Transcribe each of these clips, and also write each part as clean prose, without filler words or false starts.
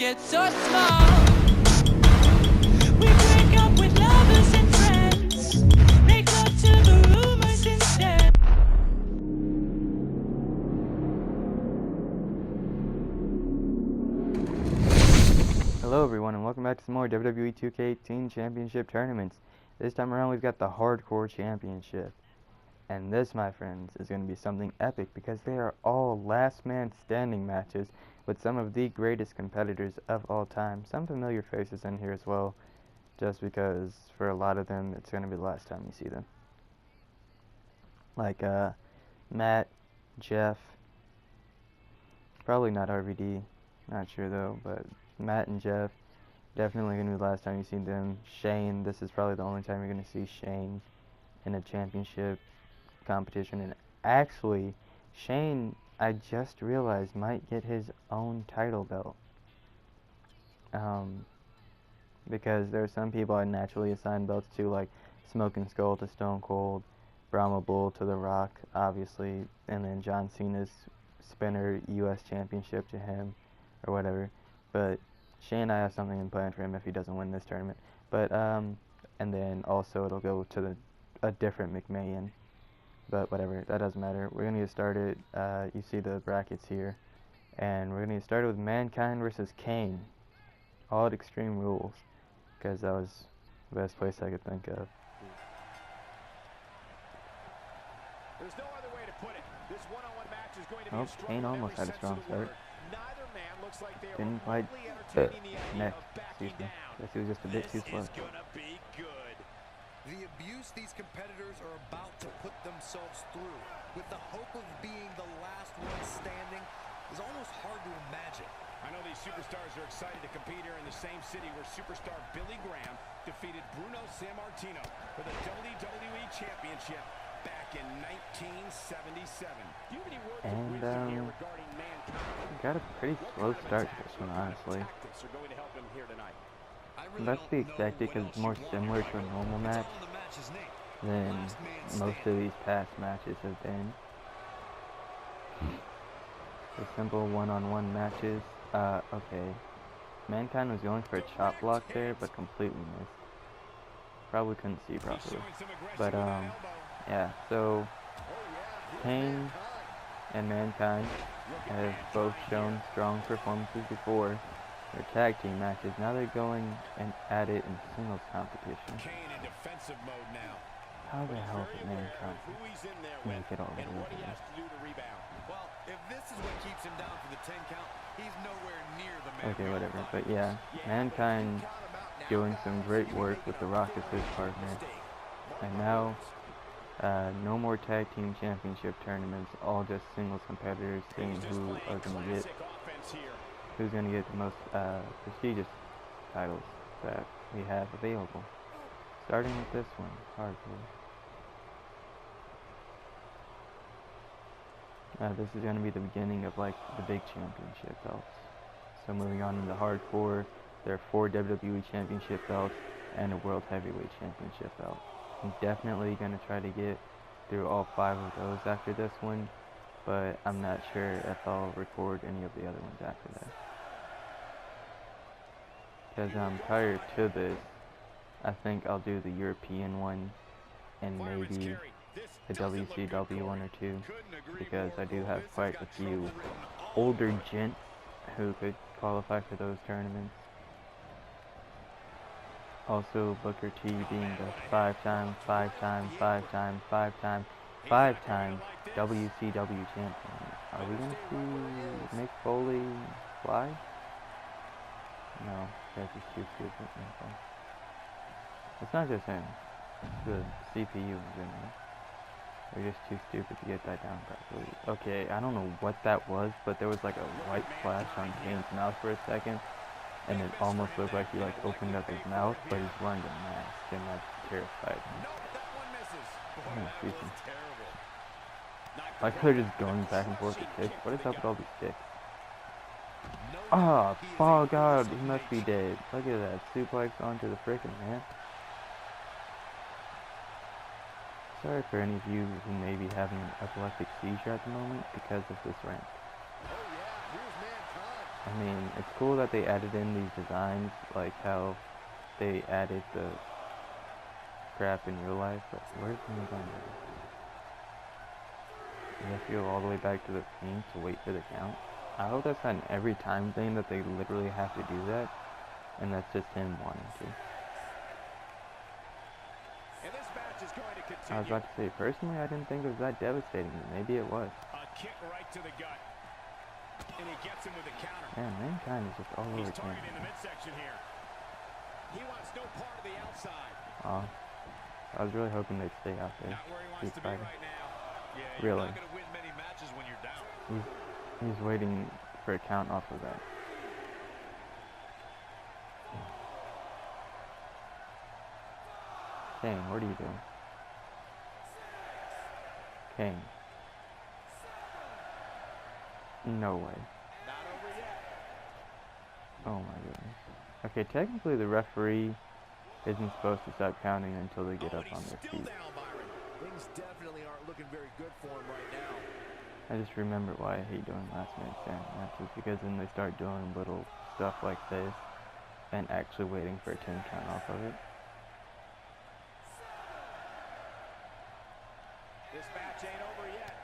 get so small. We break up with lovers and friends. Make love to the rumors instead. Hello everyone and welcome back to some more WWE 2K18 Championship tournaments. This time around we've got the Hardcore Championship. And this, my friends, is going to be something epic because they are all last man standing matches with some of the greatest competitors of all time. Some familiar faces in here as well, just because for a lot of them it's going to be the last time you see them. Like Matt, Jeff, probably not RVD, not sure though, but Matt and Jeff, definitely going to be the last time you see them. Shane, this is probably the only time you're going to see Shane in a championship competition. And actually, Shane, I just realized, might get his own title belt. Because there are some people I naturally assign belts to, like Smoking Skull to Stone Cold, Brahma Bull to The Rock, obviously, and then John Cena's Spinner US Championship to him, or whatever. But Shane, I have something in plan for him if he doesn't win this tournament. But, and then also it'll go to a different McMahon. But whatever, that doesn't matter. We're going to get started. You see the brackets here. And we're going to get started with Mankind versus Kane. All at Extreme Rules. Because that was the best place I could think of. There's no other way to put it. This one-on-one match is going to be Oh, Kane almost had a strong start. Neither man looks like they Didn't are quite net. Excuse me. Guess he was just a bit too slow. This is gonna be good. The abuse these competitors are about to put themselves through with the hope of being the last one standing is almost hard to imagine. I know these superstars are excited to compete here in the same city where superstar Billy Graham defeated Bruno Sammartino for the WWE Championship back in 1977. Do you have any words of wisdom here regarding Mankind? Got a pretty slow start to this one, honestly. Tactics are going to help him here tonight. That's to be expected because it's more similar to a normal match than most of these past matches have been. The simple one-on-one matches. Okay. Mankind was going for a chop block there, but completely missed. Probably couldn't see properly. But, yeah, so Kane and Mankind have both shown strong performances before. Their tag team matches. Now they're going and at it in singles competition. Kane in defensive mode now. How the hell did Mankind make it all the way here? Well, if this is what keeps him down for the 10 count, he's nowhere near the man. Okay, whatever. But yeah, Mankind doing some great work with The Rock as his partner. And now, no more tag team championship tournaments, all just singles competitors seeing who are going to get who's going to get the most prestigious titles that we have available. Starting with this one, Hardcore. This is going to be the beginning of like the big championship belts. So moving on into Hardcore, there are 4 WWE Championship belts and a World Heavyweight Championship belt. I'm definitely going to try to get through all 5 of those after this one, but I'm not sure if I'll record any of the other ones after that. Because prior to this, I think I'll do the European one and maybe the WCW one or 2, because I do have quite a few older gents who could qualify for those tournaments. Also, Booker T being the 5-time WCW champion. Are we going to see Mick Foley fly? No, that's just too stupid. Okay. It's not just him. The CPU in general. They're just too stupid to get that down properly. Okay, I don't know what that was, but there was like a white flash on Kane's mouth for a second. And it almost looked like he like opened up his mouth, but he's wearing a mask, and that terrified me. Oh, excuse me. Like they're just going back and forth with kicks. What is up with all these kicks? Oh god, he must be dead. Look at that, suplex onto the frickin' man. Sorry for any of you who may be having an epileptic seizure at the moment because of this rant. Oh yeah, here's Mankind. I mean, it's cool that they added in these designs, like how they added the crap in real life, but where's the new gun? You have to go all the way back to the ring to wait for the count. I hope that's not an every time thing that they literally have to do that, and that's just him wanting to. And this match is going to continue. I was about to say, personally, I didn't think it was that devastating, but maybe it was. A kick right to the gut. And he gets him with a counter. Man, Mankind is just all over He's the camera. targeting the midsection here. He wants no part of the outside. I was really hoping they'd stay out there. Not where he wants to be right now. Yeah, you're Really. not going to win many matches when you're down. He's waiting for a count off of that. Kane, what are you doing? Kane. No way. Not over yet. Oh my goodness. Okay, technically the referee isn't supposed to start counting until they get up on their feet. Down, Byron. Things definitely aren't looking very good for him right now. I just remember why I hate doing last minute stand matches, because then they start doing little stuff like this and actually waiting for a 10 count off of it. This match ain't over yet.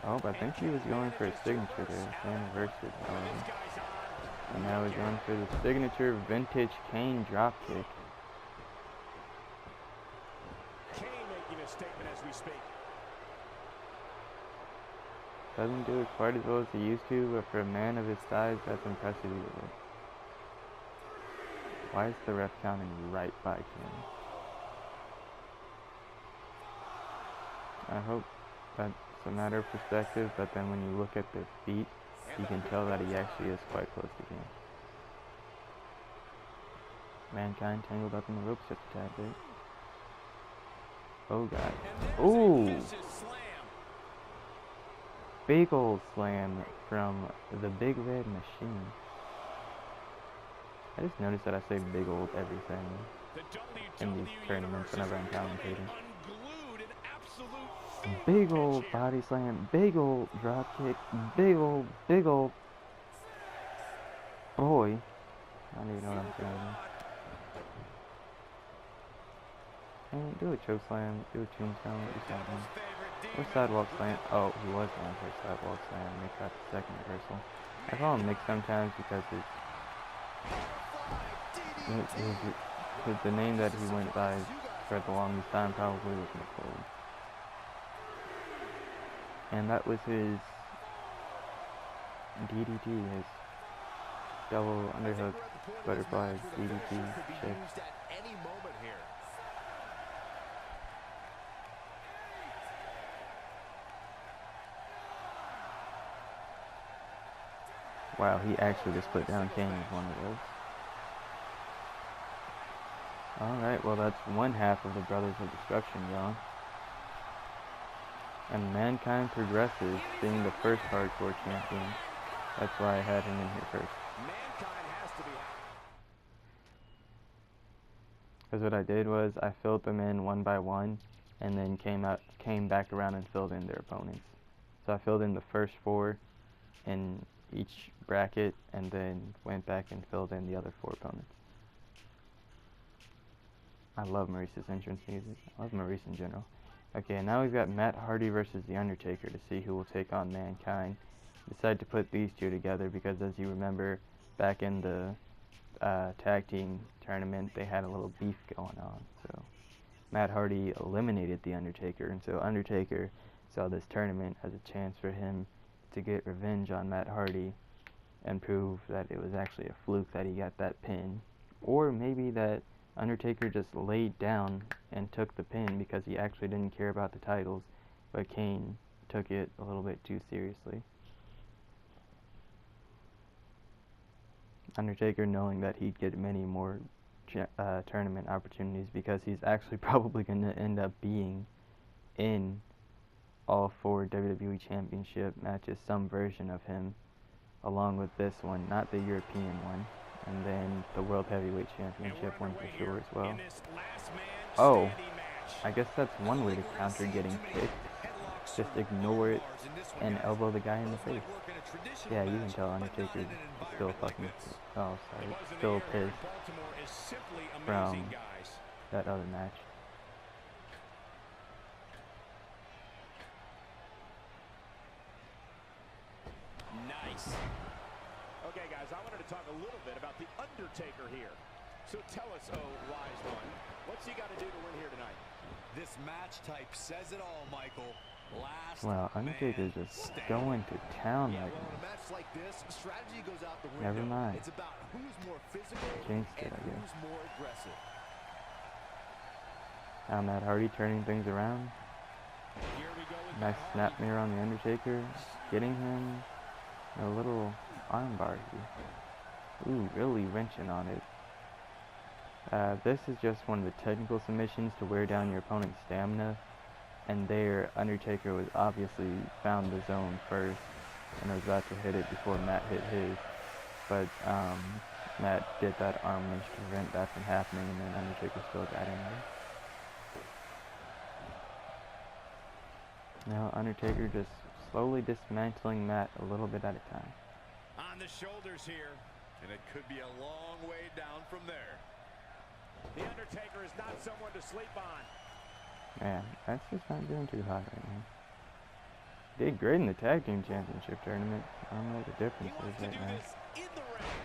Oh, I think he was going for a signature there. Kane reversed it. This guy's on. And now he's going for the signature vintage Kane dropkick. Kane making a statement as we speak. Doesn't do it quite as well as he used to, but for a man of his size, that's impressive either way. Why is the ref counting right by Kane? I hope that's a matter of perspective, but then when you look at the feet, you can tell that he actually is quite close to Kane. Mankind tangled up in the ropes just a tad bit. Oh god. Ooh! Big old slam from the Big Red Machine. I just noticed that I say big old everything in these tournaments whenever I'm commentating. Big old body slam, big old drop kick, big old boy. I don't even know what I'm saying. And do a choke slam, do a tombstone, do something. Or sidewalk slam. Oh, he was going for a sidewalk slam. Nick got the second reversal. I call him Nick sometimes because the name that he went by for the longest time probably was McCold. And that was his DDT, his double underhook butterfly DDT shake. Wow, he actually just put down Kane with one of those. Alright, well that's one half of the Brothers of Destruction gone. And Mankind progresses, being the first hardcore champion. That's why I had him in here first. Mankind has to be happy. Because what I did was I filled them in one by one, and then came back around and filled in their opponents. So I filled in the first four in each bracket, and then went back and filled in the other four opponents. I love Maurice's entrance music. I love Maurice in general. Okay, now we've got Matt Hardy versus The Undertaker to see who will take on Mankind. Decided to put these two together because, as you remember, back in the tag team tournament, they had a little beef going on. So Matt Hardy eliminated The Undertaker, and so Undertaker saw this tournament as a chance for him to get revenge on Matt Hardy and prove that it was actually a fluke that he got that pin. Or maybe that Undertaker just laid down and took the pin because he actually didn't care about the titles, but Kane took it a little bit too seriously. Undertaker, knowing that he'd get many more tournament opportunities because he's actually probably going to end up being in all 4 WWE Championship matches, some version of him, along with this one, not the European one. And then the World Heavyweight Championship one for sure as well. Oh, I guess that's one way to counter getting kicked. just ignore it and elbow the guy in the face. Yeah, you can tell Undertaker is still fucking, oh sorry, still pissed from that other match. Nice. Okay, guys, I wanted to talk a little bit about the Undertaker here. So tell us, oh, wise one, what's he got to do to win here tonight? This match type says it all, Michael. Last Wow, Undertaker's just going to town right well, in a now. match like this, strategy goes out the window. Never mind. It's about who's more physical Jinxed it, and I guess. who's more aggressive. Now Matt Hardy turning things around. Here we go with Nice Matt snap Hardy. mirror on the Undertaker, getting him a little armbar here. Ooh, really wrenching on it. This is just one of the technical submissions to wear down your opponent's stamina. And there, Undertaker was obviously found the zone first and was about to hit it before Matt hit his. But Matt did that arm wrench to prevent that from happening, and then Undertaker still got in there. Now Undertaker just slowly dismantling Matt a little bit at a time. On the shoulders here, and it could be a long way down from there. The Undertaker is not someone to sleep on. Man, that's just not doing too hot right now. Did great in the Tag Team Championship tournament. I don't know what the He difference wants is to right do now. this in the ring.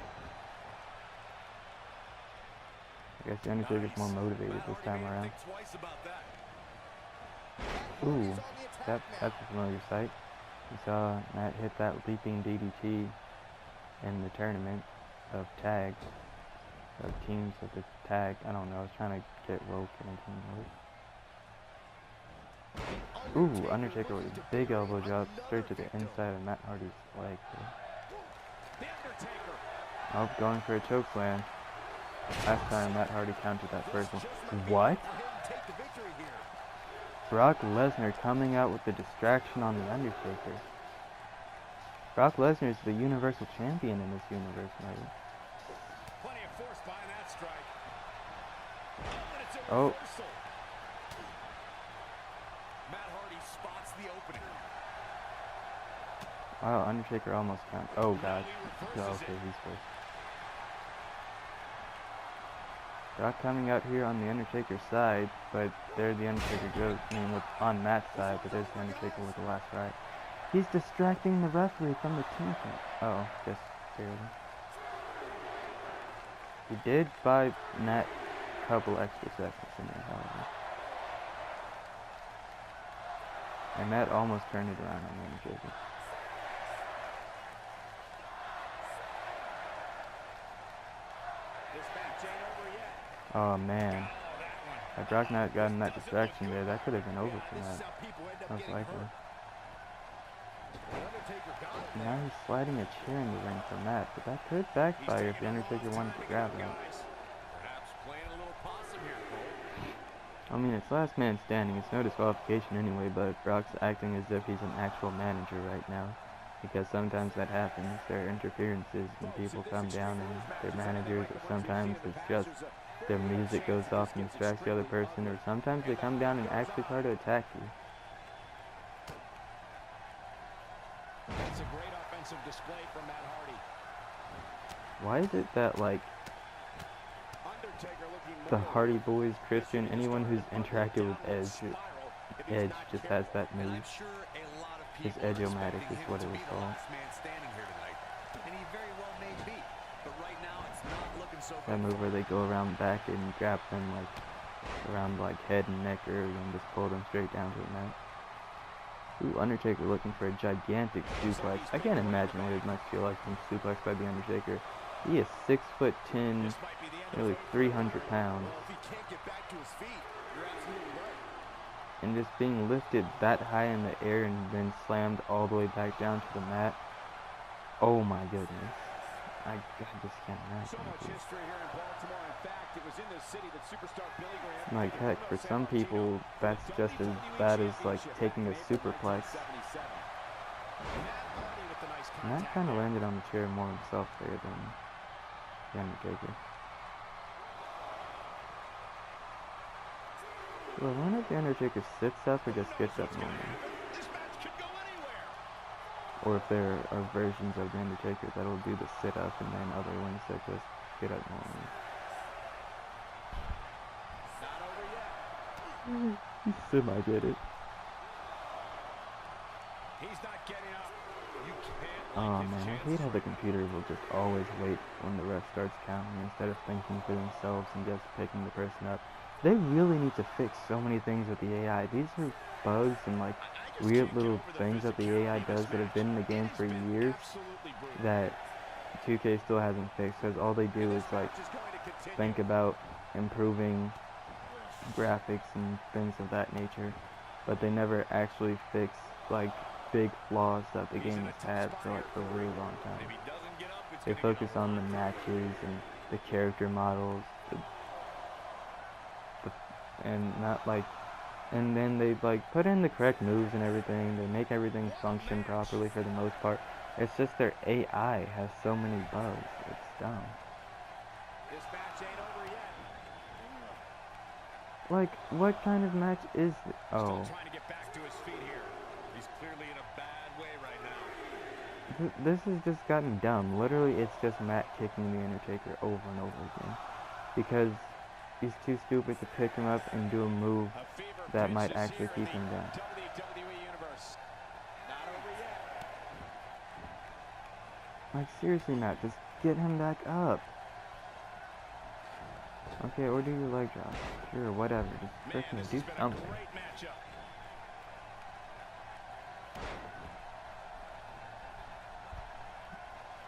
I guess the Undertaker's more motivated this time around. Twice about that. Ooh, that's a familiar sight. You saw Matt hit that leaping DDT in the tournament of tags, of teams of the tag. I don't know, I was trying to get woke and it didn't work. Ooh, Undertaker with a big elbow drop straight to the inside of Matt Hardy's leg. The Undertaker. Oh, going for a choke slam. Last time Matt Hardy countered that first one. What? Take the victory here. Brock Lesnar coming out with the distraction on the Undertaker. Brock Lesnar is the Universal Champion in this universe, right? Plenty of force behind that strike. And it's a Oh. reversal. Matt Hardy spots the opening. Wow, Undertaker almost counted. Oh god. Now he Oh, reverses okay, it. he's first. Brock coming out here on the Undertaker's side, but there the Undertaker goes. I mean, on Matt's side, but there's the Undertaker with the last right. He's distracting the referee from the champion. Oh, just barely. He did buy Matt a couple extra seconds in there, however. And Matt almost turned it around on the Undertaker. This match ain't over yet. Oh man. Oh, that one. Had Brock not gotten that distraction there, that could have been over for This is Matt. how people end up Most getting likely. hurt. The Undertaker got it Now he's sliding a chair in the ring for Matt, but that could backfire if the Undertaker wanted to grab it. Guys, perhaps playing a little possum here, Cole. I mean, it's last man standing, it's no disqualification anyway, but Brock's acting as if he's an actual manager right now. Because sometimes that happens, there are interferences when people come down and they're managers, or sometimes it's just their music goes off and distracts the other person, or sometimes they come down and actually try to attack you. That's a great offensive display from Matt Hardy. Why is it that, like, Undertaker looking the more Hardy Boys, Christian, anyone who's interacted with Edge just has that And I'm move? sure a lot of His people are Edge-o-matic expecting is him what to it be was the called. last man standing here tonight. And he very well may be. But right now it's not looking so That good. move where they go around back and grab them like around like head and neck area and just pull them straight down to the mat. Ooh, Undertaker looking for a gigantic suplex. I can't imagine what it must feel like being suplexed by the Undertaker. He is 6'10", This might be the end of nearly his 300 pounds, Well, if he can't get back to his feet, you're absolutely right. and just being lifted that high in the air and then slammed all the way back down to the mat. Oh my goodness. I just can't So imagine much it. history here in Baltimore. In fact, it was in this city that superstar Billy Graham Like heck, for some people, that's just as bad as like taking a superplex. And that kind of landed on the chair more himself there than the Undertaker. Well, I wonder if the Undertaker sits up or just gets up normally. This match Or if there are versions of the Undertaker that'll do the sit-up and then other ones that just get up normally. Not over yet. He semi-did it. He's not getting up. You can't Oh like his man, I chance. hate how the computer will just always wait when the ref starts counting instead of thinking for themselves and just picking the person up. They really need to fix so many things with the AI. These are bugs and like weird little things that the AI does that have been in the game for years that 2K still hasn't fixed, because all they do is like think about improving graphics and things of that nature, but they never actually fix like big flaws that the game has had for like a really long time. They focus on the matches and the character models, and not like, and then they like put in the correct moves and everything. They make everything function properly for the most part. It's just their AI has so many bugs. It's dumb. This match ain't over yet. Like, what kind of match is it? Oh. Still trying to get back to his feet here. He's clearly in a bad way right now. This has just gotten dumb. Literally, it's just Matt kicking the Undertaker over and over again. Because he's too stupid to pick him up and do a move that might actually keep him down. WWE Universe. Not over yet. Like, seriously, Matt, just get him back up. Okay, or do your leg drop. Sure, whatever. Just Man, freaking this do has been a something. great matchup.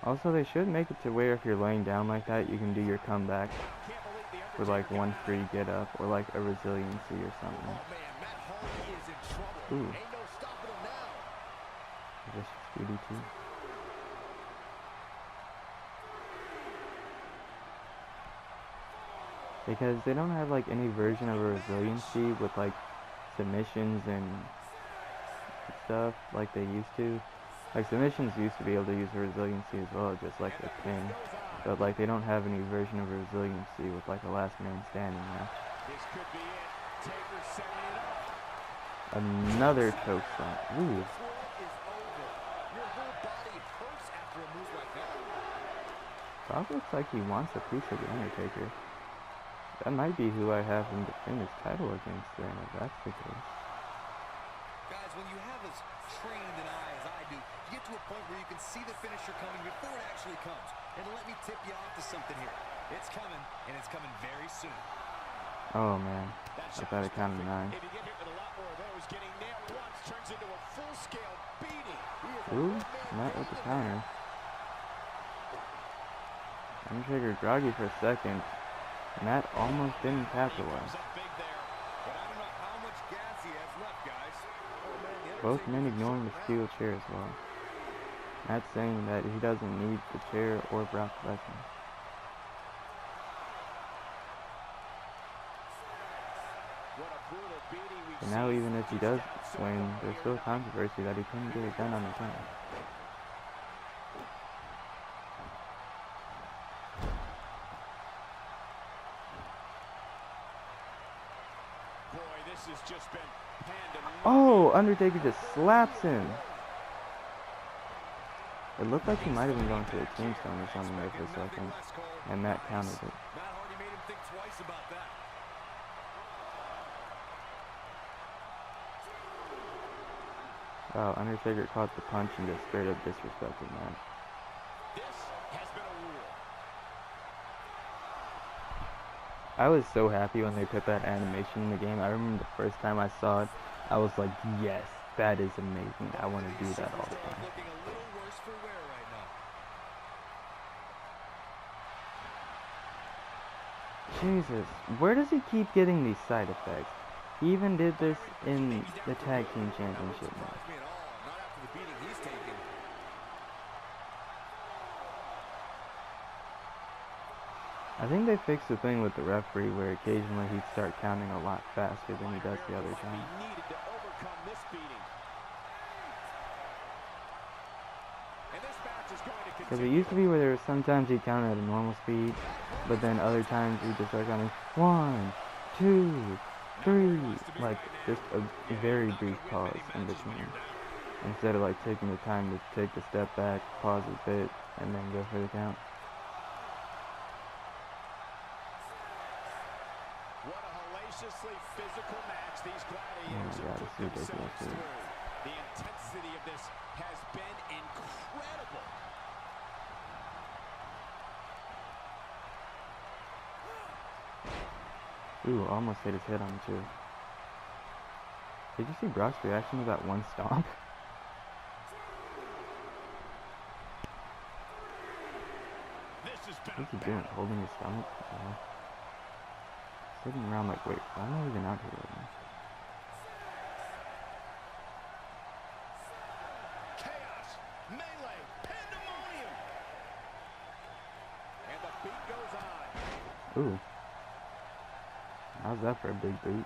Also, they should make it to where if you're laying down like that, you can do your comeback Can't believe the with like Undertaker one got free get up or like a resiliency or Oh something. man, Matt Hardy is in trouble. Ooh. Ain't no stopping him now. Just DDT. Because they don't have like any version of a resiliency with like submissions and stuff like they used to. Like submissions used to be able to use a resiliency as well, just like a pin. But like they don't have any version of resiliency with like a last man standing now. This could be it. Taker setting it up. Another choke slam. Ooh. This one is over. Your whole body hurts after a move like that. Brock looks like he wants a piece of the Undertaker. That might be who I have him defend his title against then, if that's the case. Guys, when you have as trained an eye as I do, you get to a point where you can see the finisher coming before it actually comes. And let me tip you off to something here. It's coming, and it's coming very soon. Oh man, I thought it counted 9. If you get hit with a lot more of those, getting nailed once turns into a full-scale beating. He is a Ooh, one-man not with the band. counter. Undertaker groggy for a second. Matt almost didn't capitalize. Comes up big there, but I don't know how much gas he has left, guys. Oh, man, the Both Undertaker men is ignoring the jumping steel around. chair as well. Matt saying that he doesn't need the chair or Brock Lesnar. What a brutal beating we've And now seen. even if he He's does down so win, far there's here. still controversy that he couldn't get it done on his own. Boy, this has just been pandemonium. Oh, Undertaker just slaps him. It looked like he might have been going for a tombstone or something there for a second, and Matt countered it. Matt Hardy made him think twice about that. Oh, Undertaker caught the punch and just straight up disrespected Matt. This has been a rule. I was so happy when they put that animation in the game. I remember the first time I saw it, I was like, yes, that is amazing. I want to do that all the time. Looking a little worse for wear right now. Jesus, where does he keep getting these side effects? He even did this in the Tag Team Championship match. Surprised me at all. Not after the beating he's taken. I think they fixed the thing with the referee where occasionally he'd start counting a lot faster than he does the other time. He needed to overcome this beating. And this match is going to Because it continue. used to be where there was sometimes he'd count at a normal speed, but then other times he'd just start counting 1, 2, 3, like just a very brief pause in between. instead of like taking the time to take the step back, pause a bit, and then go for the count. What a hellaciously physical match these Oh gladiators my God, have it's put ridiculous, themselves dude. through. The intensity of this has been incredible. Ooh, almost hit his head on too. Did you see Brock's reaction to that one stomp? This has been What's a he doing? battle. Holding his stomach? Yeah. Sitting around like, wait, why am I even out here right now? Chaos, melee, pandemonium. And the beat goes on. Ooh. How's that for a big boot?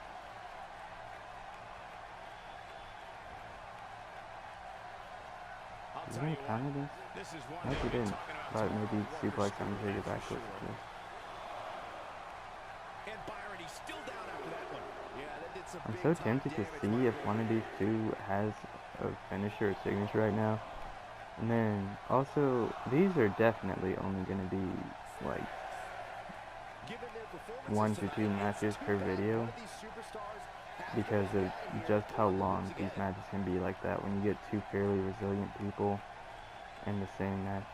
I'll Is tell he you gonna what, counter this? this is one No, that he we've been didn't. talking about But tomorrow maybe at suplex Workers' on School, take it that's back for with sure. this. And Byron, he's still down after that one. Yeah, that did some I'm big so time tempted to damage see right if there. one of these two has a finisher or signature right now. And then also, these are definitely only going to be like Given their performances 1 to 2 tonight, matches it's per too bad video one of these superstars has to because walk of out of here just how to long lose these again. matches can be like that when you get two fairly resilient people in the same match.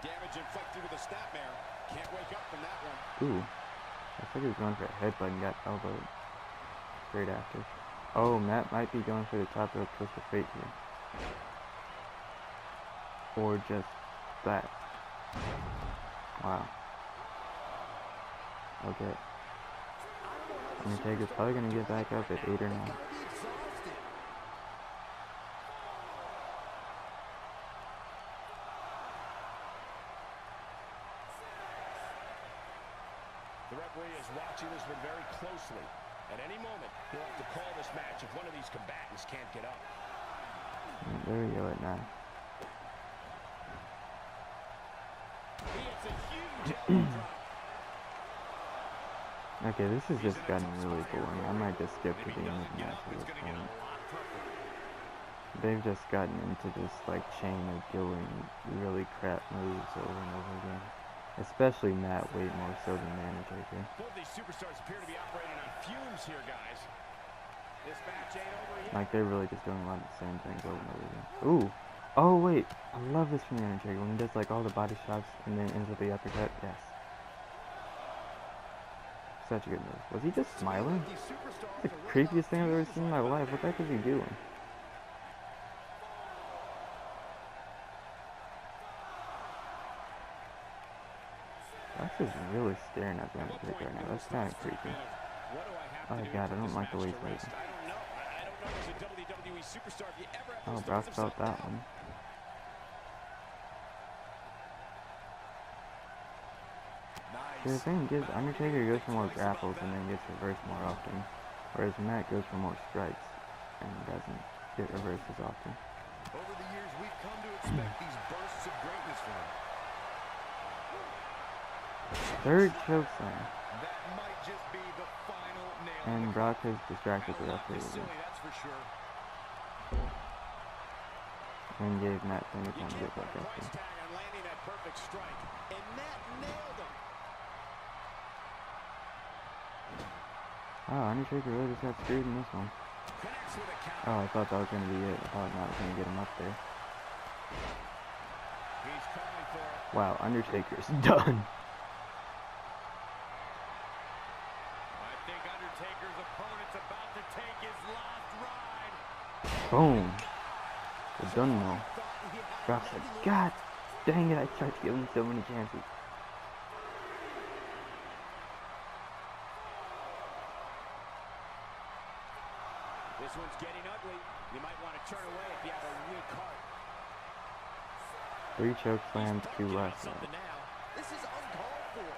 Damage inflicted with a snapmare. Can't wake up from that one. Ooh, looks like he was going for a headbutt and got elbowed straight after. Oh, Matt might be going for the top rope twist of fate here. Or just that. Wow. Okay. Undertaker's probably going to get back up at 8 or 9. Gotta be exhausted. The referee is watching this one very closely. At any moment, he'll have to call this match if one of these combatants can't get up. There we go at 9. He hits a huge elbow drop. Okay, this has just gotten really boring. I might just skip to the end of the match at this point. They've just gotten into this like chain of doing really crap moves over and over again. Especially Matt way more so than the Undertaker. Both these superstars appear to be operating on fumes here, guys. This match ain't over yet. Like they're really just doing a lot of the same things over and over again. Ooh! Oh wait! I love this from the Undertaker when he does like all the body shots and then ends with the uppercut. Yes. Such a good move. Was he just smiling? It's the creepiest thing I've ever seen in my life. What the heck is he doing? That's just really staring at the Undertaker right now. That's kind of creepy. Oh god, I don't like the way he's moving. Oh, Brock felt that one. See, the thing is, Undertaker goes for more grapples and then gets reversed more often, whereas Matt goes for more strikes and doesn't get reversed as often. Over the years, we've come to expect these bursts of greatness from him. Third choke slam, That might just be the final nail. and Brock has distracted the That'll not be referee silly, again, that's for sure. and gave Matt plenty of You time to can't get put back a up price there. tag on landing that perfect strike. And Matt nailed him. Oh, Undertaker really just got screwed in this one. Connects with a counter. Oh, I thought that was going to be it. I thought Matt was going to get him up there. He's calling for it. Wow, Undertaker's done. I think Undertaker's opponent's about to take his last ride. Boom. We're done now. Brock's like, God dang it, I tried to give him so many chances. This one's getting ugly. You might want to turn away if you have a weak heart. 3 choke slams, He's 2 barking at last. something now. This is uncalled for.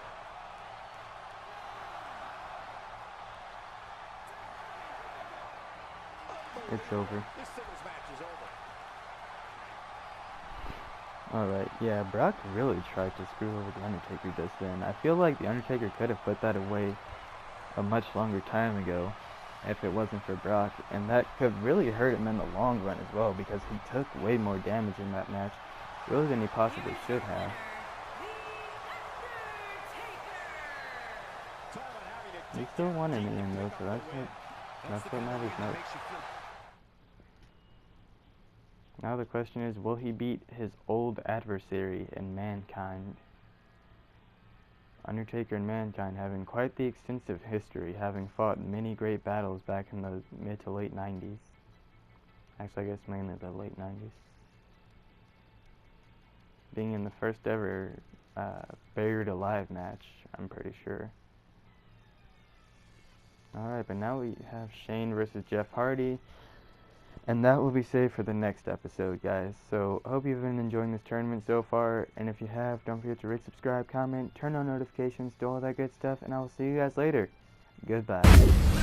It's over. This singles match is over. Alright, yeah, Brock really tried to screw over the Undertaker just then. I feel like the Undertaker could have put that away a much longer time ago, if it wasn't for Brock, and that could really hurt him in the long run as well, because he took way more damage in that match, really than he possibly should have. He still won in the end though, so that's what matters most. Now the question is, will he beat his old adversary in Mankind? Undertaker and Mankind having quite the extensive history, having fought many great battles back in the mid to late 90s. Actually, I guess mainly the late 90s. Being in the first ever Buried Alive match, I'm pretty sure. Alright, but now we have Shane versus Jeff Hardy. And that will be saved for the next episode, guys. So, I hope you've been enjoying this tournament so far. And if you have, don't forget to rate, subscribe, comment, turn on notifications, do all that good stuff. And I will see you guys later. Goodbye.